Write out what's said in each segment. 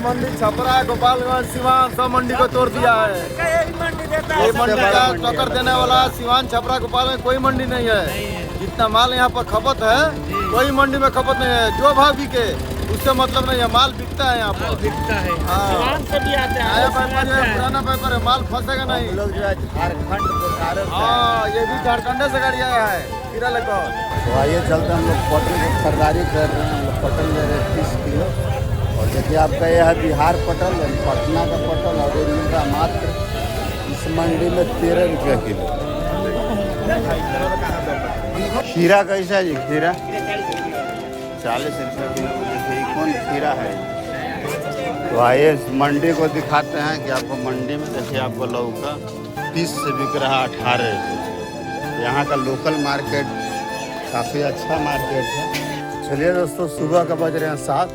मंडी छपरा, गोपालगंज, सिवान सब मंडी को तोड़ दिया है। ये मंडी का टक्कर देने वाला सिवान, छपरा, गोपालगंज कोई मंडी नहीं है। जितना माल यहाँ पर खपत है कोई मंडी में खपत नहीं है। जो भाव बिके उससे मतलब नहीं है, माल बिकता है यहाँ पर, बिकता है। हाँ। से भी आते हैं, नया पेपर है, पुराना पेपर है, माल फंसेगा नहीं। लोग जो है झारखंड बोकारो से हाँ, ये भी झारखंड से गाड़ी आया है हीरा लेकर। तो आइए चलते हम लोग पटल की खरीदारी कर रहे हैं। हम लोग पटल ले रहे हैं 30 किलो। और देखिए आपका यह है बिहार पटल, पटना का पटल, और ये मिल रहा मात्र इस मंडी में 13 रुपये किलो। खीरा कैसा है जी? खीरा 40 रुपये किलो। देखिए कौन खीरा है। तो आइए इस मंडी को दिखाते हैं कि आपको मंडी में देखिए आपको लौका 30 से बिक रहा 18 रुपये। यहाँ का लोकल मार्केट काफ़ी अच्छा मार्केट है। चलिए दोस्तों, सुबह का बज रहे हैं 7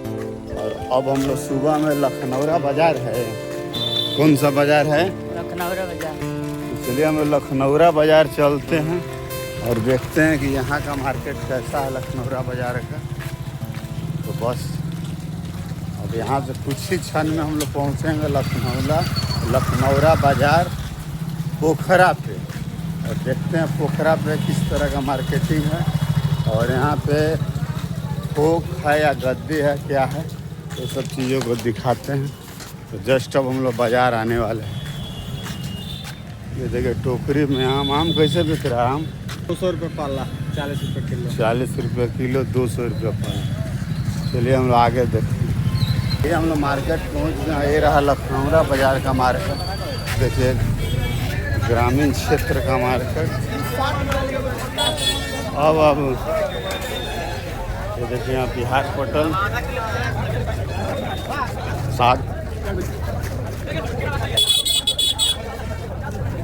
और अब हम लोग सुबह में लखनौरा बाज़ार है। कौन सा बाज़ार है? लखनौरा बाजार। चलिए हम लोग लखनौरा बाज़ार चलते हैं और देखते हैं कि यहाँ का मार्केट कैसा है लखनौरा बाज़ार का। तो बस अब यहाँ से कुछ ही क्षण में हम लोग पहुँचेंगे लखनौरा बाज़ार पोखरा पे, और देखते हैं पोखरा पे किस तरह का मार्केटिंग है और यहाँ पे थोक है या गद्दी है क्या है, तो सब चीज़ों को दिखाते हैं। तो जस्ट अब हम लोग बाज़ार आने वाले हैं। ये देखिए टोकरी में आम कैसे बिक रहा है? आम 200 रुपये पाला, 40 रुपये किलो। 40 रुपये किलो, 200 रुपये पाला। चलिए हम लोग आगे देखते हैं। ये हम लोग मार्केट पहुँच गए। ये रहा लखनौरा बाज़ार का मार्केट। देखिए ग्रामीण क्षेत्र का मार्केट। अब ये देखिए यहाँ बिहार पटल, साग,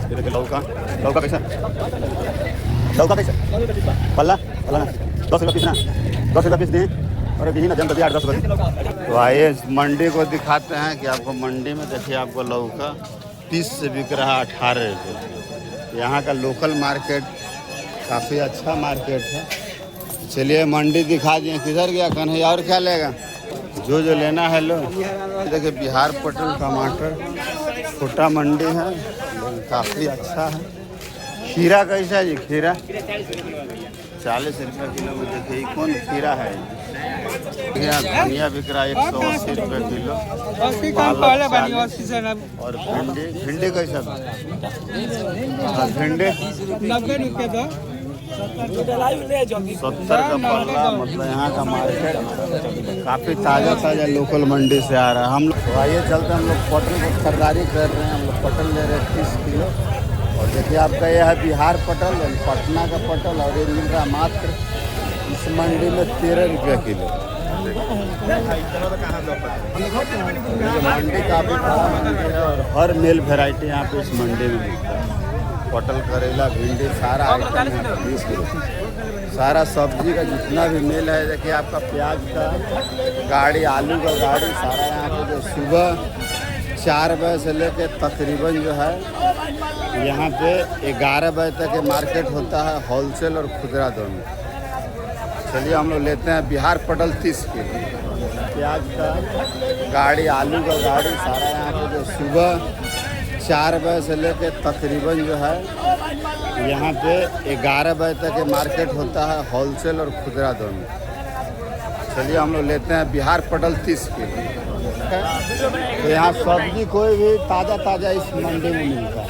ये देखिए लौका कैसा? लौका कैसा पल्ला? 10 रुपये पीस ना, 10 रुपये पीस दिए और यही ना जन 8-10 रुपये। तो आइए इस मंडी को दिखाते हैं कि आपको मंडी में देखिए आपको लौका 30 से बिक रहा 18 रुपये। यहाँ का लोकल मार्केट काफ़ी अच्छा मार्केट है। चलिए मंडी दिखा दिए। किधर गया कन्हैया? और क्या लेगा? जो लेना है लो। देखिए बिहार पटल टमाटर, छोटा मंडी है लेकिन काफ़ी अच्छा है। खीरा कैसा है जी? खीरा 40 रुपये किलो में। देखिए कौन खीरा है? यहाँ धनिया बिक रहा है 180 रुपये किलो। और भिंडी कैसा? भिंडी 90 रुपये का 70 का पल्ला। मतलब यहाँ का मार्केट काफ़ी ताज़ा लोकल मंडी से आ रहा है। हम लोग आइए चलते हम लोग पटल की खरीदारी कर रहे हैं। हम लोग पटल ले रहे हैं 30 किलो। और देखिए आपका यह है बिहार पटल, पटना का पटल, और ये मिल रहा मात्र इस मंडी में 13 रुपये किलो। मंडी काफ़ी बड़ा मंडी है और हर मेल वेराइटी यहाँ पे इस मंडी में मिलता है। पटल, करेला, भिंडी सारा आइटम है 20 किलो। सारा सब्जी का जितना भी मेल है। देखिए आपका प्याज का गाड़ी, आलू का गाड़ी, सारा यहाँ पे जो सुबह 4 बजे से लेके तकरीबन जो है यहाँ पे 11 बजे तक ये मार्केट होता है, होलसेल और खुदरा दोनों। चलिए हम लोग लेते हैं बिहार पटल 30 किलो। प्याज का गाड़ी, आलू का गाड़ी, सारा यहाँ पे जो सुबह 4 बजे से लेके तकरीबन जो है यहाँ पे 11 बजे तक ये मार्केट होता है, होलसेल और खुदरा दोनों। चलिए हम लोग लेते हैं बिहार पटल 30 किलो। तो यहाँ सब्जी कोई भी ताज़ा इस मंडी में मिलता है।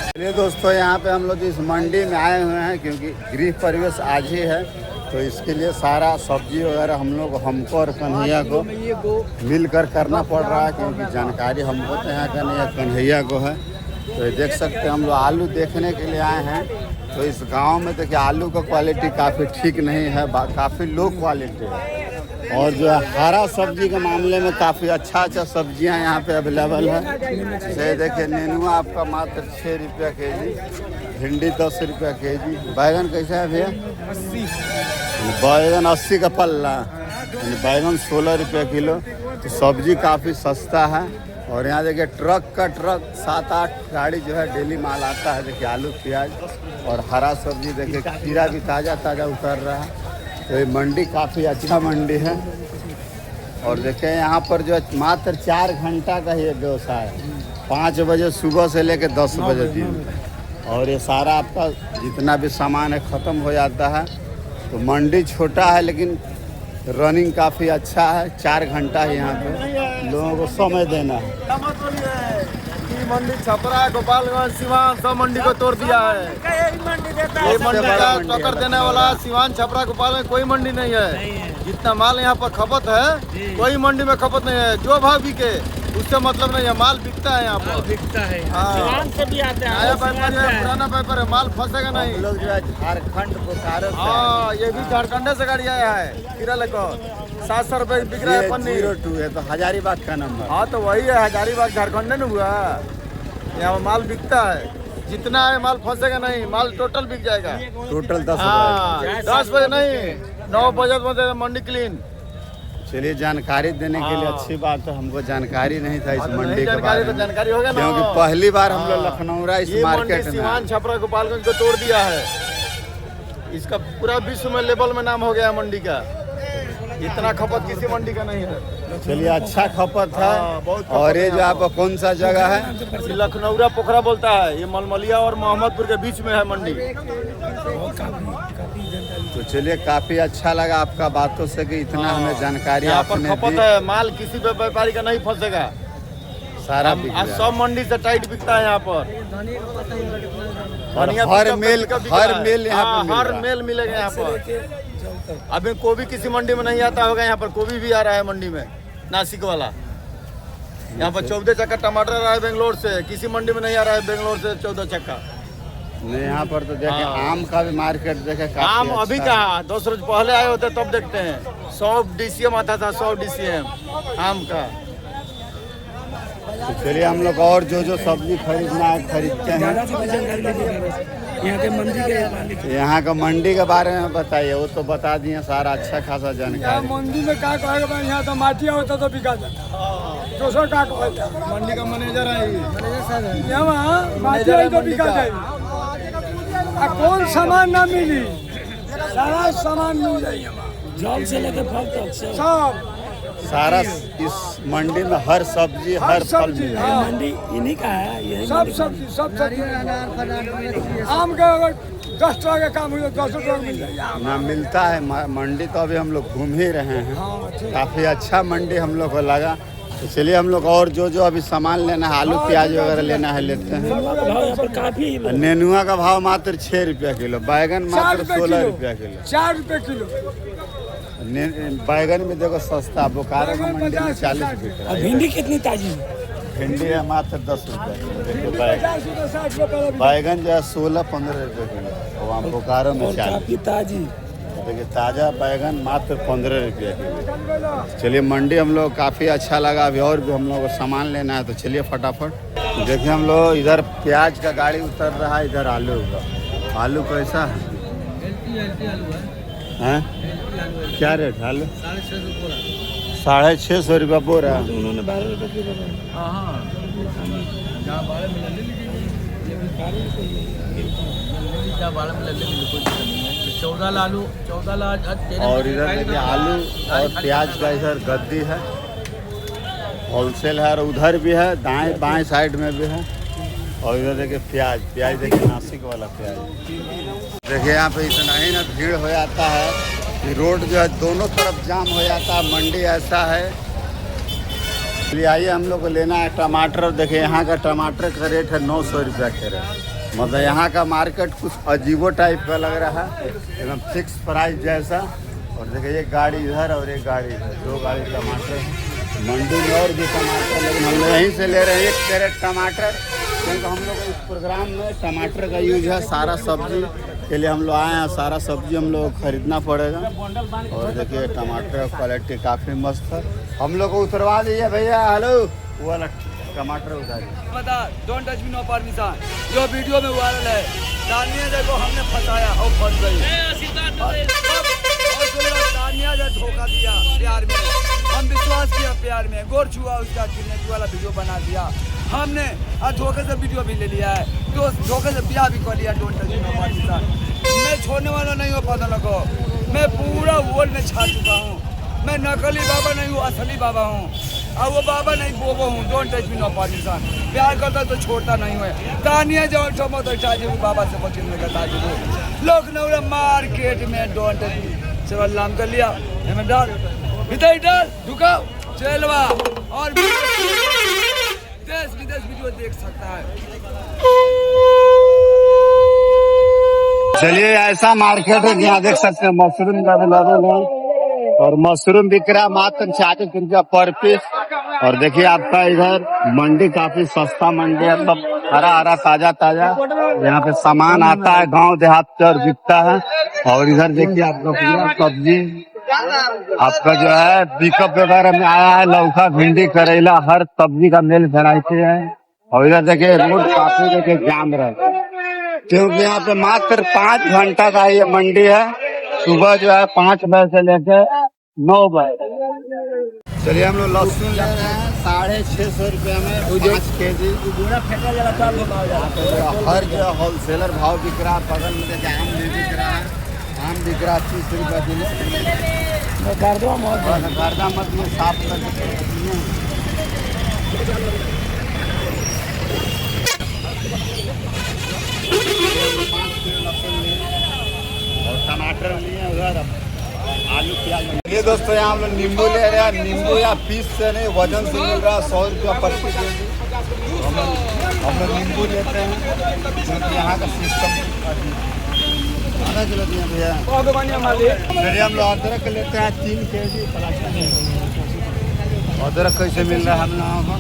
चलिए दोस्तों, यहाँ पे हम लोग इस मंडी में आए हुए हैं क्योंकि गृह प्रवेश आज ही है। तो इसके लिए सारा सब्जी वगैरह हमको और कन्हैया को मिलकर करना पड़ रहा है क्योंकि जानकारी हमको तो यहाँ का नहीं है, कन्हैया को है। तो देख सकते हैं हम लोग आलू देखने के लिए आए हैं। तो इस गांव में देखिए आलू का क्वालिटी काफ़ी ठीक नहीं है, काफ़ी लो क्वालिटी है। और जो है हरा सब्जी के मामले में काफ़ी अच्छा सब्जियां यहाँ पे अवेलेबल है। जैसे देखिए नेनुआ आपका मात्र 6 रुपये केजी, भिंडी 10 रुपये केजी। बैगन कैसा है भैया? 80। बैगन 80 का पल्ला, बैगन 16 रुपये किलो। तो सब्जी काफ़ी सस्ता है। और यहाँ देखिए ट्रक 7-8 गाड़ी जो है डेली माल आता है। देखिए आलू, प्याज और हरा सब्जी। देखिए खीरा भी ताज़ा उतर रहा है। तो ये मंडी काफ़ी अच्छा मंडी है। और देखें यहाँ पर जो मात्र 4 घंटा का ये व्यवसाय है, 5 बजे सुबह से लेकर 10 बजे दिन तक। और ये सारा आपका जितना भी सामान है ख़त्म हो जाता है। तो मंडी छोटा है लेकिन रनिंग काफ़ी अच्छा है। 4 घंटा ही यहाँ पे लोगों को समय देना है। मंडी छपरा गोपालगंज सीवान सब मंडी को तोड़ दिया है। यही मंडी देता है। ये मंडी का टक्कर देने वाला सीवान छपरा गोपालगंज कोई मंडी नहीं है। जितना माल यहाँ पर खपत है कोई मंडी में खपत नहीं है। जो भाव बिके उससे मतलब नहीं है, माल बिकता है यहाँ पर। बिकता है हाँ। सीवान से भी आते हैं। नया व्यापारी है, पुराना व्यापारी है, माल फंसेगा नहीं। हम लोग जो है झारखंड बोकारो से हाँ, ये भी झारखंड से गाड़ी आया है। किरा लेको 700 रुपए बिक रहा है पन्नी। 02 है तो हजारीबाग का नंबर। हाँ तो वही है, हजारीबाग झारखंड न हुआ। यहाँ माल बिकता है, जितना है माल फंसेगा नहीं, माल टोटल बिक जाएगा। टोटल 10 हाँ, 10 बजे नहीं, 9 बजे मंडी क्लीन। चलिए, जानकारी देने के लिए हाँ। अच्छी बात है। हमको जानकारी नहीं था इस अब मंडी नहीं के जानकारी बारे तो में, जानकारी होगा ना। क्योंकि पहली बार हम लोग हाँ। लखनऊ इस ये मार्केट मंडी में सीवान छपरा गोपालगंज को तोड़ दिया है। इसका पूरा विश्व में लेवल में नाम हो गया है मंडी का। इतना खपत किसी मंडी का नहीं है। चलिए, अच्छा खपत है। हाँ, बहुत खपत और ये है जो यहाँ आपका कौन सा जगह है? ये लखनऊरा पोखरा बोलता है। ये मलमलिया और मोहम्मदपुर के बीच में है मंडी। तो चलिए, काफी अच्छा लगा आपका बातों से कि इतना हमें जानकारी यहाँ पर आपने खपत दी। है, माल किसी व्यापारी का नहीं फंसेगा। सारा बिक आज गया। सब मंडी से टाइट बिकता है यहाँ पर। धनिया हर बिकता, मेल बिकता, बिकता है। मेल यहाँ पे मिल हर रहा है। मेल मिलेगा यहाँ पर। अभी गोभी किसी मंडी में नहीं आता होगा, यहाँ पर गोभी भी आ रहा है मंडी में, नासिक वाला। यहाँ पर 14 चक्का टमाटर आ रहा है बेंगलोर से, किसी मंडी में नहीं आ रहा है बेंगलोर से 14 चक्का। नहीं, यहाँ पर तो देखे हाँ। आम का भी मार्केट देखे काफी आम अच्छा अभी है। कहा 2 रोज पहले आए होते तब देखते हैं। 100 DCM आता था, 100 DCM आम का। तो चलिए, हम लोग और जो सब्जी खरीदना है खरीदते हैं। यहाँ के मंडी के यहाँ का मंडी के बारे में बताइए। वो तो बता दिए सारा, अच्छा खासा जानकारी। मंडी में क्या कहेगा, यहाँ तो माटिया होता तो बिका जाता। दोसर का कहता मंडी का मैनेजर है यहाँ माटिया ही तो बिका जाए। आ कौन सामान ना मिली, सारा सामान मिल जाए। जॉब से लेकर फल तक सब सारा इस मंडी में हर सब्जी हर फल सब्जी, मिल हाँ। मंडी इन्हीं का है। यही सब सब्जी, सब सब्जी। आम का अगर 10 टका का काम हुआ 10 टका मिल जाए। ना मिलता है। मंडी तो अभी हम लोग घूम ही रहे हैं। काफ़ी अच्छा मंडी हम लोग को लगा। तो चलिए, हम लोग और जो अभी सामान लेना है, आलू प्याज वगैरह लेना है, लेते हैं। भाव यहाँ पर काफी नेनुआ का भाव मात्र 6 रुपया किलो, बैगन 4 मात्र रुपये 16 किलो। रुपया किलो। 4 रुपये किलो। बैगन में देखो सस्ता, बोकारो का मंडी में 40 रुपये और किलो। भिंडी कितनी ताजी है? भिंडी है मात्र 10 रुपया किलो। देखिए, 50 रुपये 60 रुपये। बैगन जो है 16-15 रुपये किलो, और वहाँ बोकारो में और 40। काफी ताजी। देखिए, ताज़ा बैगन मात्र 15 रुपये किलो। चलिए, मंडी हम लोग काफ़ी अच्छा लगा। अभी और भी हम लोग को सामान लेना है, तो चलिए फटाफट। देखिए, हम लोग इधर प्याज का गाड़ी उतर रहा है, इधर आलू का। आलू कैसा है? हैं? क्या रेट है आलू? 650 रुपया बोरा। उन्होंने 12 रुपये किलो बताया। और इधर देखिए आलू और प्याज का इधर गद्दी है, होलसेल है। और उधर भी है, दाएं बाएं साइड में भी है। और इधर देखिए प्याज देखिए, नासिक वाला प्याज। देखिए, यहाँ पे इतना ही ना भीड़ हो जाता है कि रोड जो है दोनों तरफ जाम हो जाता है। मंडी ऐसा है। चलिए, आइए, हम लोग को लेना है टमाटर। देखिए, यहाँ का टमाटर का रेट है 900 रुपया कैरेट। मतलब यहाँ का मार्केट कुछ अजीबो टाइप का लग रहा है, एकदम फिक्स प्राइस जैसा। और देखिए, एक गाड़ी इधर और एक गाड़ी इधर, 2 गाड़ी टमाटर। मंडी में और भी टमाटर, लेकिन हम लोग यहीं से ले रहे हैं 1 कैरेट टमाटर, क्योंकि हम लोग इस प्रोग्राम में टमाटर का यूज है। सारा सब्जी के लिए हम लोग आए हैं, सारा सब्जी हम लोग खरीदना पड़ेगा। और देखिए, टमाटर का क्वालिटी काफ़ी मस्त है। हम लोग को उतरवा दीजिए भैया। हेलो, वो वाला टमाटर उतारिए। बता, don't touch me, no permission. जो वीडियो में वायरल है, तानिया देखो हमने फंसाया और फंस गई। और तानिया ने धोखा दिया प्यार में। हम विश्वास किया प्यार में, गोर छुआ उसका किडनैप वाला वीडियो बना दिया हमने, और धोखे से वीडियो भी ले लिया है, तो धोखे से ब्याह भी कर लिया। Don't touch me, no permission. मैं छोड़ने वाला नहीं हो, पता लगो। मैं पूरा वर्ल्ड में छा चुका हूँ। मैं नकली बाबा नहीं हूँ, असली बाबा हूँ। और वो बाबा नहीं बोबो हूँ। Don't touch me no Pakistan. प्यार करता तो छोड़ता नहीं है। तानिया जो ठमत चाहे वो बाबा से बचने में कहता है लखनऊ मार्केट में डोंट टच मी। चलो लाम कर लिया हमें डाल भीतर डाल ढुकाओ चलवा और देश विदेश वीडियो देख सकता है। चलिए ऐसा मार्केट है यहाँ देख सकते हैं मशरूम का भी लेवल है और मशरूम बिक रहा मात्र 40 रुपया पर पीस। और देखिए आपका इधर मंडी काफी सस्ता मंडी है, मतलब हरा हरा ताजा ताजा यहाँ पे सामान आता है गांव देहात से और बिकता है। और इधर देखिए आपका पूरा सब्जी आपका जो है पिकअप वगैरह में आया है, लौका भिंडी करेला हर सब्जी का मेल वैरायटी है। और इधर देखिए रोड काफी देखिए जाम रहे क्योंकि यहाँ पे मात्र 5 घंटा का ये मंडी है। सुबह जो है 5 बजे से लेकर 9 बजे। चलिए हम लोग लहसुन ले रहे हैं 650 रुपये में 5 केजी। हर जो होलसेलर भाव बिक रहा है। बगल में देखिए आम भी बिक रहा है, आम बिक रहा 30 रुपये किलो। गर्दा मत में साफ करके और टमाटर लिए उधर आलू प्याज। ये दोस्तों यहाँ हम लोग नींबू ले रहे हैं। नींबू यहाँ पीस से नहीं वजन से मिल रहा है 100 रुपया प्रति केजी। हम लोग नींबू लेते हैं क्योंकि यहाँ का सिस्टम आधा किलो दिए भैया। चलिए हम लोग अदरक लेते हैं 3 केजी। अदरक कैसे मिल रहा है हम लोगों को?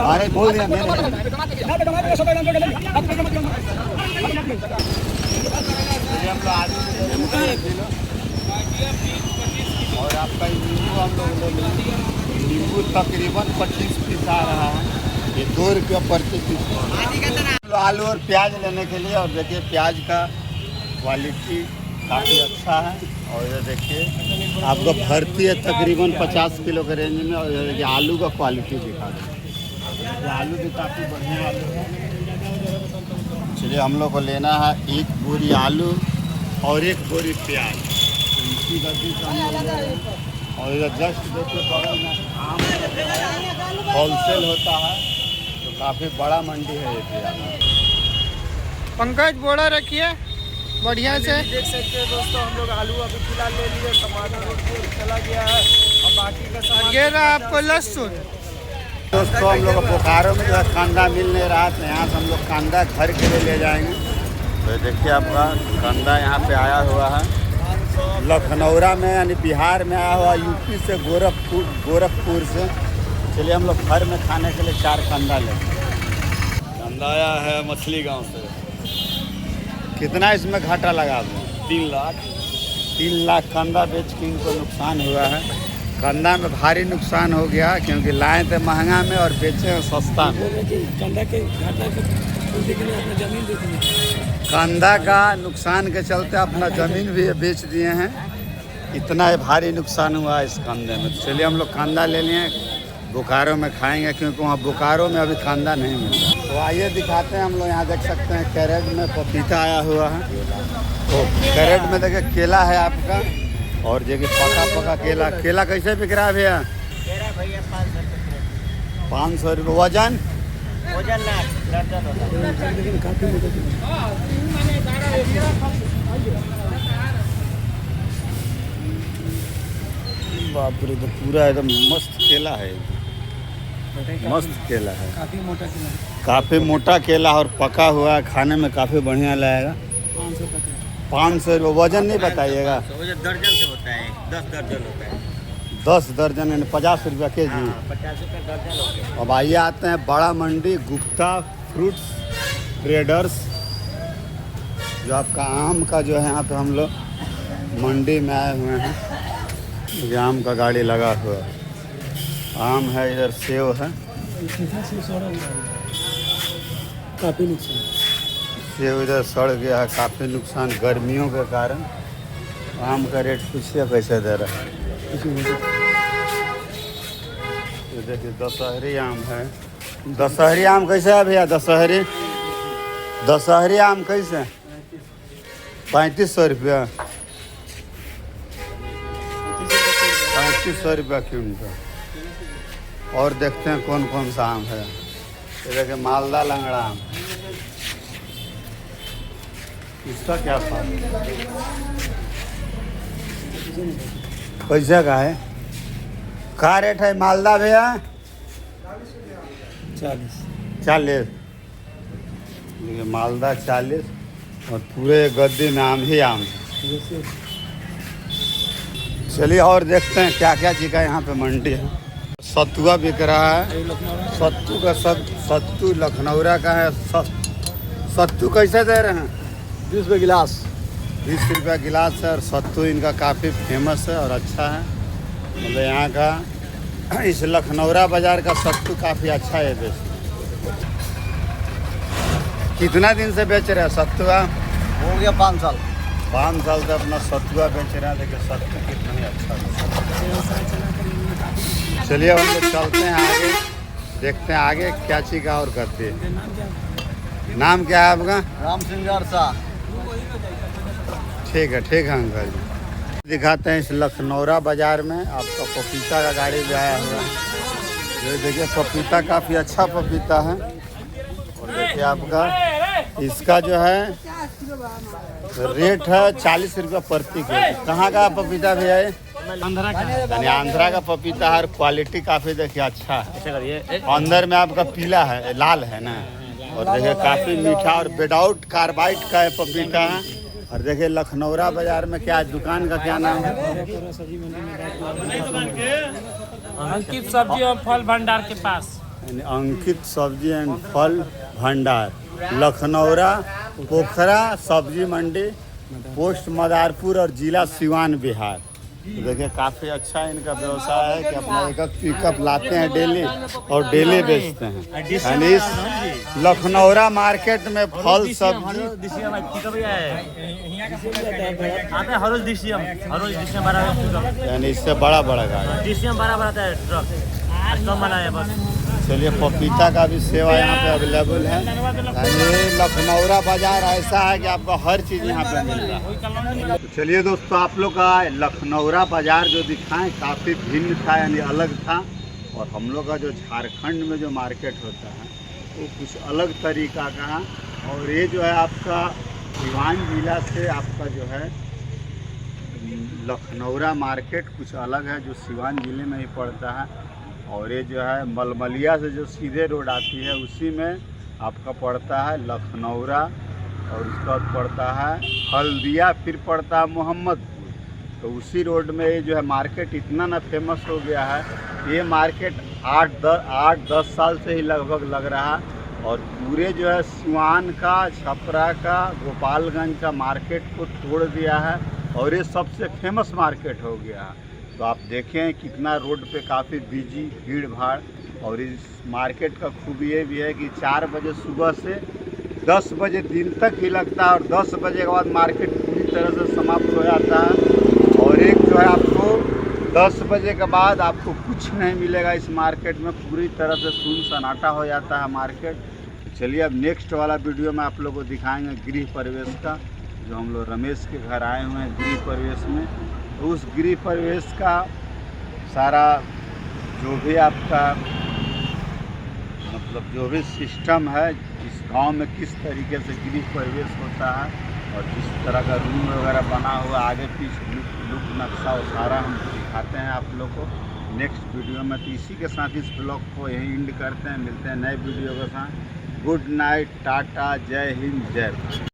अरे बोल दिया मैंने। और आपका नींबू हम लोग ले लेंगे। नींबू तकरीबन 25 पीस आ रहा है, ये 2 रुपया प्रति पीस। आलू और प्याज लेने के लिए और देखिए प्याज का क्वालिटी काफ़ी अच्छा है। और ये देखिए आपको भरती है तकरीबन 50 किलो के रेंज में। और ये देखिए आलू का क्वालिटी दिखा दें, आलू भी काफ़ी बढ़िया आलू है। चलिए हम लोग को लेना है 1 बोरी आलू और 1 बोरी प्याज। इसी गलती से हम लोग ले रहे हैं। और इधर जस्ट देखिए बगल में आम होलसेल होता है तो काफ़ी बड़ा मंडी है ये प्याज। पंकज बोड़ा रखिए बढ़िया से। देख सकते हैं दोस्तों हम लोग आलू अभी फिलहाल ले लिए, टमाटर चला गया है और बाकी का सामान ये रहा आपको लहसुन। दोस्तों हम लोग बोकारो में जो है कांदा मिल नहीं रहा था, यहाँ से हम लोग कांदा घर के लिए ले जाएंगे। तो देखिए आपका कांदा यहाँ पे आया हुआ है लखनऊ में, यानी बिहार में आया हुआ, यूपी से गोरखपुर से। चलिए हम लोग घर में खाने के लिए 4 कांदा लेंगे। कांदा आया है मछली गांव से। कितना इसमें घाटा लगा दो? 3 लाख। 3 लाख कांदा बेच के इनको नुकसान हुआ है। कांदा में भारी नुकसान हो गया क्योंकि लाए थे महंगा में और बेचे सस्ता में। कांदा का नुकसान के चलते अपना ज़मीन भी बेच दिए हैं। इतना भारी नुकसान हुआ इस कांदे में। चलिए हम लोग कांदा ले लिए, बोकारो में खाएंगे क्योंकि वहाँ बोकारो में अभी कांदा नहीं मिलता। तो आइए दिखाते हैं। हम लोग यहाँ देख सकते हैं कैरेट में पपीता आया हुआ है। तो कैरेट में देखिए केला है आपका, और देखिए पका केला कैसे बिक रहा है भैया? 500 रुपये। वजन बाप रे, तो पूरा एकदम मस्त केला है, मस्त केला है। काफ़ी मोटा केला और पका हुआ है, खाने में काफ़ी बढ़िया लगेगा। 500 रुपये। वजन नहीं बताइएगा? दर्जन से होता है, 10 दर्जन होता है। 10 दर्जन यानी 50 रुपया के जी। 50 रुपये दर्जन हो गया। अब आइए आते हैं बड़ा मंडी गुप्ता फ्रूट्स ट्रेडर्स, जो आपका आम का जो है यहाँ पे हम लोग मंडी में आए हुए हैं। ये आम का गाड़ी लगा हुआ है, आम है, इधर सेव है। काफी नुकसान, सेव इधर सड़ गया है, काफ़ी नुकसान गर्मियों के कारण। आम का रेट पूछिए कैसे दे रहा है। ये देखिए दशहरी आम है। दशहरी आम कैसे है भैया? दशहरी दशहरी आम कैसे 3500 रुपया 3500 रुपया क्विंटल। और देखते हैं कौन कौन सा आम है। ये देखिए मालदा लंगड़ा आम, इसका क्या भाव पैसा का है? क्या रेट है मालदा भैया? 40। ये मालदा 40 और पूरे गद्दी में आम ही आम है। चलिए और देखते हैं क्या क्या चीज़ का यहाँ पे मंडी है। सत्तुआ बिक रहा है, सत्तू का सत्तू लखनऊरा का है। सत्तू कैसे दे रहे हैं? 20 रुपये गिलास। 20 रुपया गिलास है। और सत्तू इनका काफ़ी फेमस है और अच्छा है। मतलब यहाँ का इस लखनऊरा बाज़ार का सत्तू काफ़ी अच्छा है। बेच कितना दिन से बेच रहे हैं सत्तुआ? हो गया 5 साल। 5 साल से अपना सत्तुआ बेच रहे हैं। देखिए सत्तू कितना ही अच्छा है। चलिए हम लोग चलते हैं आगे, देखते हैं आगे क्या चीज़ का और करते हैं। नाम क्या है आपका? राम सिंगार शाह। ठीक है अंकल जी। दिखाते हैं इस लखनऊरा बाज़ार में आपका पपीता का गाड़ी भी आया हुआ है। ये देखिए पपीता काफ़ी अच्छा पपीता है। और देखिए आपका इसका जो है रेट है 40 रुपया प्रति किलो। कहाँ का पपीता भैया? यानी आंध्रा का पपीता है। क्वालिटी काफ़ी देखिए अच्छा है। अंदर में आपका पीला है, लाल है ना। और देखिए काफ़ी मीठा और विदाउट कार्बाइड का है पपीता है। और देखिए लखनऊरा बाज़ार में क्या दुकान का क्या नाम है? अंकित सब्जी और फल भंडार के पास। अंकित सब्जी एंड फल भंडार, लखनऊरा पोखरा सब्जी मंडी, पोस्ट मदारपुर और जिला सिवान बिहार। तो देखिए काफ़ी अच्छा इनका व्यवसाय है कि अपना एक पिकअप लाते हैं डेली और डेली बेचते हैं। यानी इस लखनऊरा मार्केट में फल सब्जी यानी इससे बड़ा गाड़ी। चलिए पपीता का भी सेवा यहाँ पे अवेलेबल है। यानी लखनऊरा बाज़ार ऐसा है कि आपको हर चीज़ यहाँ पे मिल रहा है। तो चलिए दोस्तों आप लोग का लखनऊरा बाज़ार जो दिखाएं काफ़ी भिन्न था, यानी अलग था। और हम लोग का जो झारखंड में जो मार्केट होता है वो कुछ अलग तरीका का है। और ये जो है आपका सिवान जिला से आपका जो है लखनऊरा मार्केट कुछ अलग है, जो सिवान ज़िले में ही पड़ता है। और ये जो है मलमलिया से जो सीधे रोड आती है उसी में आपका पड़ता है लखनऊरा। और उसके बाद पड़ता है हल्दिया, फिर पड़ता है मोहम्मदपुर। तो उसी रोड में ये जो है मार्केट इतना ना फेमस हो गया है। ये मार्केट 8-10 साल से ही लगभग लग रहा है। और पूरे जो है सिवान का, छपरा का, गोपालगंज का मार्केट को तोड़ दिया है और ये सबसे फेमस मार्केट हो गया है। तो आप देखें कितना रोड पे काफ़ी बिजी भीड़ भाड़। और इस मार्केट का खूबी ये भी है कि 4 बजे सुबह से 10 बजे दिन तक ही लगता है। और 10 बजे के बाद मार्केट पूरी तरह से समाप्त हो जाता है। और एक जो है आपको 10 बजे के बाद आपको कुछ नहीं मिलेगा इस मार्केट में। पूरी तरह से सुन सन्नाटा हो जाता है मार्केट। चलिए अब नेक्स्ट वाला वीडियो में आप लोगों को दिखाएंगे गृह प्रवेश का, जो हम लोग रमेश के घर आए हुए हैं गृह प्रवेश में। तो उस गृह प्रवेश का सारा जो भी आपका मतलब जो भी सिस्टम है इस गांव में किस तरीके से गृह प्रवेश होता है और जिस तरह का रूम वगैरह बना हुआ आगे पीछे लुक नक्शा वो सारा हम दिखाते हैं आप लोग को नेक्स्ट वीडियो में। तो इसी के साथ इस ब्लॉग को यहीं एंड करते हैं। मिलते हैं नए वीडियो के साथ। गुड नाइट, टाटा, जय हिंद, जय भारत।